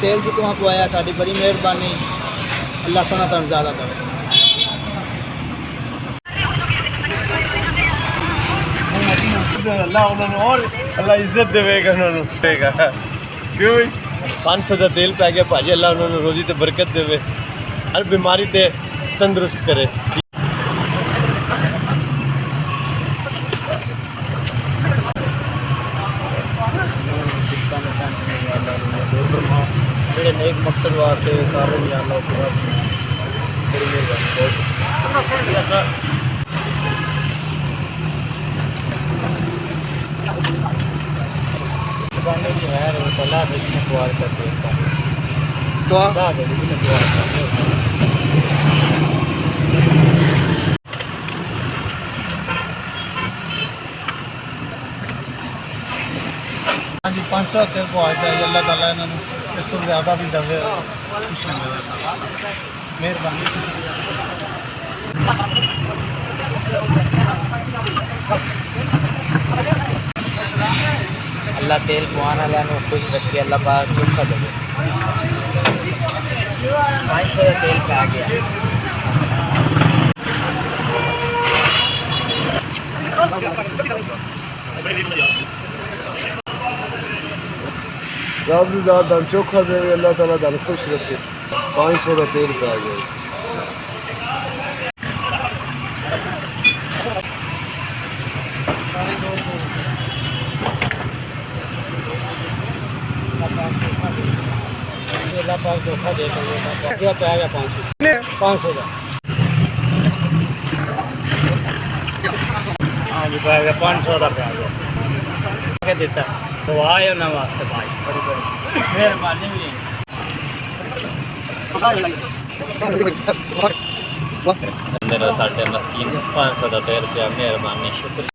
तेल भी तुम पवाया, साड़ी बड़ी मेहरबानी। अल्लाह सोना तुम ज़्यादा करे। अल्लाह उन्होंने और अल्लाह इज्जत देगा उन्होंने देगा क्यों 500 का तेल पै गया भाजी अल्लाह उन्होंने रोजी ते बरकत देवे हर बीमारी ते तंदुरुस्त करे। एक मकसद वास्ते सारे अल्लाह पूरा बड़ी मेहरबानी। जो है वो अल्लाह देखने को करते हैं तो अल्लाह देखने को हाँ जी 500 तेल को आया चाहिए। अल्लाह ताला इन्होंने इस तो ज़्यादा भी दवे मेहरबानी। अल्लाह तेल पवाने वालों खुश रखे, अल्लाह पाक चोखा दे। 500 का तेल पे आ गया। ज़्यादा चोखा दे अल्लाह ताला दाल खुश रखे। 500 का तेल पे आ गया। अल्लाह पाक धोखा दे गया पे आ गया 500 का। हाँ जी पे आ गया 500 का पे आ गया। क्या देता तो आए ना वास्ते भाई बड़ी बड़ी मेहरबानी भी मेरा साढ़े मस्कीन 500 का तेल पे मेहरबानी शुक्रिया।